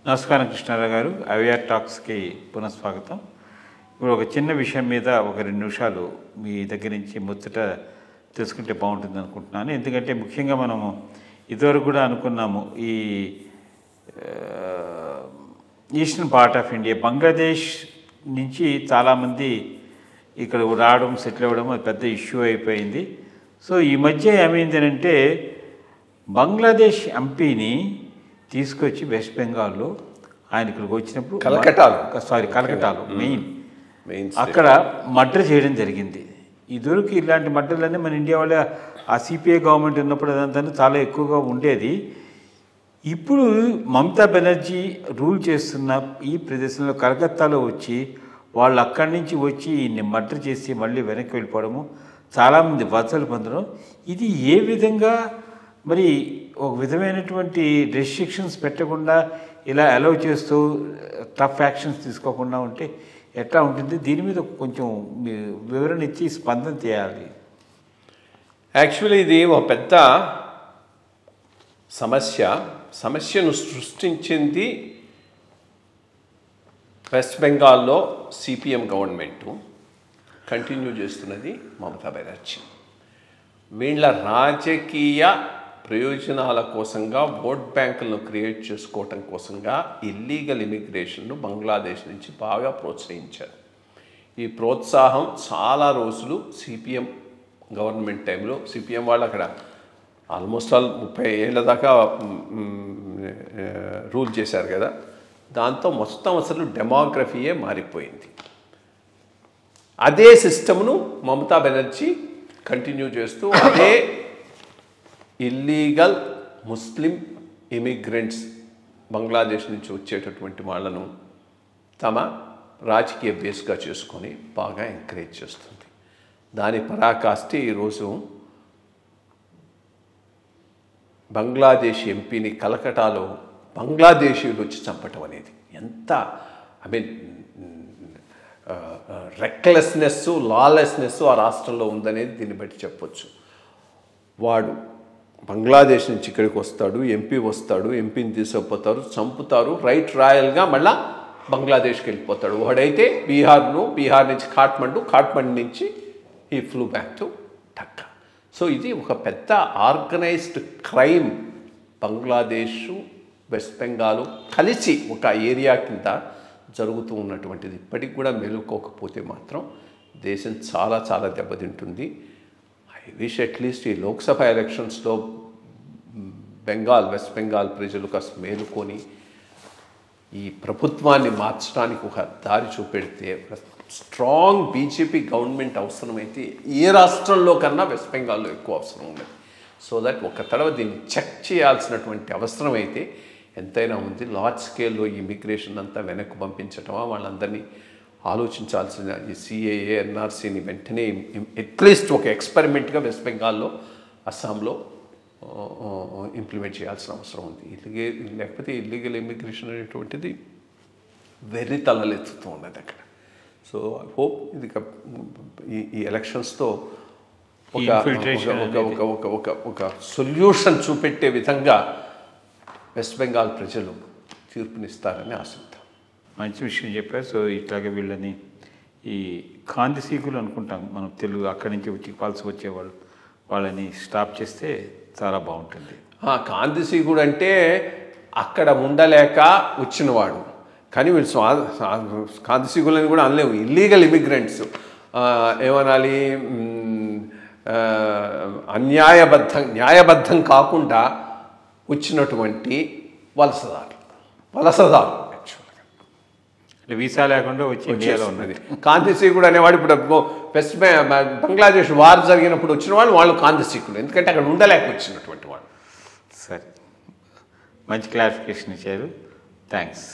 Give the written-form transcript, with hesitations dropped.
నమస్కారం కృష్ణారావు గారు. అవిఆర్ టాక్స్కి పునఃస్వాగతం. ఇప్పుడు ఒక చిన్న విషయం మీద ఒక 2 నిమిషాలు మీ దగ్గర నుంచి ముచ్చట తెలుసుకుంటే బాగుంటుంది అనుకుంటున్నాను. ఎందుకంటే ముఖ్యంగా మనము ఇదివరకు కూడా అనుకున్నాము, ఈ eastern part of India, Bangladesh నుంచి చాలామంది ఇక్కడ రావడం, సెటిల్ అవ్వడం అది పెద్ద ఇష్యూ అయిపోయింది. సో ఈ మధ్య ఏమైంది అంటే, బంగ్లాదేశ్ ఎంపీని తీసుకొచ్చి వెస్ట్ బెంగాల్లో ఆయన ఇక్కడికి వచ్చినప్పుడు కలకటాలో మెయిన్ అక్కడ మర్డర్ చేయడం జరిగింది. ఇదివరకు ఇలాంటి మర్డర్లన్నీ మన ఇండియా వాళ్ళ ఆ సిపిఐ గవర్నమెంట్ ఉన్నప్పుడు అదంతా చాలా ఎక్కువగా ఉండేది. ఇప్పుడు మమతా బెనర్జీ రూల్ చేస్తున్న ఈ ప్రదేశంలో కలకత్తాలో వచ్చి వాళ్ళు అక్కడి నుంచి వచ్చి ఈయన్ని మర్డర్ చేసి మళ్ళీ వెనక్కి వెళ్ళిపోవడము, చాలామంది వలసలు పొందడం, ఇది ఏ విధంగా మరి ఒక విధమైనటువంటి రెస్ట్రిక్షన్స్ పెట్టకుండా ఇలా అలౌ చేస్తూ టఫ్ యాక్షన్స్ తీసుకోకుండా ఉంటే ఎట్లా ఉంటుంది? దీని మీద కొంచెం వివరణ ఇచ్చి స్పందన చేయాలి. యాక్చువల్లీ ఇది ఒక పెద్ద సమస్యను సృష్టించింది వెస్ట్ బెంగాల్లో సిపిఎం గవర్నమెంటు, కంటిన్యూ చేస్తున్నది మమతా బెనర్జీ. వీళ్ళ రాజకీయ ప్రయోజనాల కోసంగా, ఓట్ బ్యాంకులను క్రియేట్ చేసుకోవటం కోసంగా ఇల్లీగల్ ఇమిగ్రేషన్ను బంగ్లాదేశ్ నుంచి బాగా ప్రోత్సహించారు. ఈ ప్రోత్సాహం చాలా రోజులు సిపిఎం గవర్నమెంట్ టైంలో, సిపిఎం వాళ్ళు అక్కడ ఆల్మోస్ట్ 30 ఏళ్ళ దాకా రూల్ చేశారు కదా, దాంతో మొత్తం అసలు డెమోగ్రఫీయే మారిపోయింది. అదే సిస్టమ్ను మమతా బెనర్జీ కంటిన్యూ చేస్తూ అదే ఇల్లీగల్ ముస్లిం ఇమిగ్రెంట్స్, బంగ్లాదేశ్ నుంచి వచ్చేటటువంటి వాళ్ళను తమ రాజకీయ బేస్గా చేసుకొని బాగా ఎంకరేజ్ చేస్తుంది. దాని పరాకాష్ఠి ఈరోజు బంగ్లాదేశ్ ఎంపీని కలకటాలో బంగ్లాదేశీయులు వచ్చి చంపటం అనేది ఎంత రెక్లెస్నెస్, లాలెస్నెస్ ఆ రాష్ట్రంలో ఉందనేది దీన్ని బట్టి చెప్పొచ్చు. వాడు బంగ్లాదేశ్ నుంచి ఇక్కడికి వస్తాడు, ఎంపీ వస్తాడు, ఎంపీని తీసుకుపోతారు, చంపుతారు, రైట్ రాయల్గా మళ్ళా బంగ్లాదేశ్కి వెళ్ళిపోతాడు. వాడైతే బీహార్ నుంచి కాట్మండు నుంచి ఈ ఫ్లూ బ్యాక్ టు ఢక్కా. సో ఇది ఒక పెద్ద organised crime. Bangladesh, west Bengal కలిసి ఒక ఏరియా కింద జరుగుతూ ఉన్నటువంటిది. ఇప్పటికి కూడా మేలుకోకపోతే మాత్రం దేశం చాలా చాలా దెబ్బతింటుంది. ఐ విష్ అట్లీస్ట్ ఈ లోక్సభ ఎలక్షన్స్లో వెస్ట్ బెంగాల్ ప్రజలు కాస్త మేలుకొని ఈ ప్రభుత్వాన్ని మార్చడానికి ఒక దారి చూపెడితే, స్ట్రాంగ్ బీజేపీ గవర్నమెంట్ అవసరమైతే ఏ రాష్ట్రంలో కన్నా వెస్ట్ బెంగాల్లో ఎక్కువ అవసరం ఉన్నది. సో దట్ ఒక తడవ దీన్ని చెక్ చేయాల్సినటువంటి అవసరం అయితే ఎంతైనా ఉంది. లార్జ్ స్కేల్లో ఈ ఇమిగ్రేషన్ అంతా వెనక్కి పంపించటమా, వాళ్ళందరినీ ఆలోచించాల్సిన ఈ సిఏఏ, ఎన్ఆర్సీని వెంటనే అట్లీస్ట్ ఒక ఎక్స్పెరిమెంట్గా వెస్ట్ బెంగాల్లో, అస్సాంలో ఇంప్లిమెంట్ చేయాల్సిన అవసరం ఉంది. లేకపోతే ఇల్లీగల్ ఇమిగ్రేషన్ అనేటువంటిది వెర్రి తలలెత్తుతూ ఉన్నది అక్కడ. సో ఐ హోప్ ఇది ఈ ఎలక్షన్స్తో ఒక సొల్యూషన్ చూపెట్టే విధంగా వెస్ట్ బెంగాల్ ప్రజలు తీర్పునిస్తారని ఆశిద్దాం. మంచి విషయం చెప్పారు. సో ఇట్లాగే వీళ్ళని ఈ కాందిసీకులు అనుకుంటాం మనం, తెలుగు అక్కడి నుంచి వచ్చి వలస వచ్చేవాళ్ళు, వాళ్ళని స్టాప్ చేస్తే చాలా బాగుంటుంది. కాందిసీకుడు అంటే అక్కడ ఉండలేక వచ్చినవాడు, కానీ వీళ్ళు కాందిసీకులని కూడా అనలేము. ఇల్లీగల్ ఇమిగ్రెంట్స్ ఏమనాలి, న్యాయబద్ధం కాకుండా వచ్చినటువంటి వలసదారు వీసా లేకుండా వచ్చి ఇండియాలో ఉన్నది. కాంతిసీకుడు అనేవాడు ఇప్పుడు బంగ్లాదేశ్ వార్ జరిగినప్పుడు వచ్చిన వాళ్ళు కాంతిసీకుడు, ఎందుకంటే అక్కడ ఉండలేక వచ్చినటువంటి వాళ్ళు. సరే, మంచి క్లారిఫికేషన్ ఇచ్చారు. థ్యాంక్స్.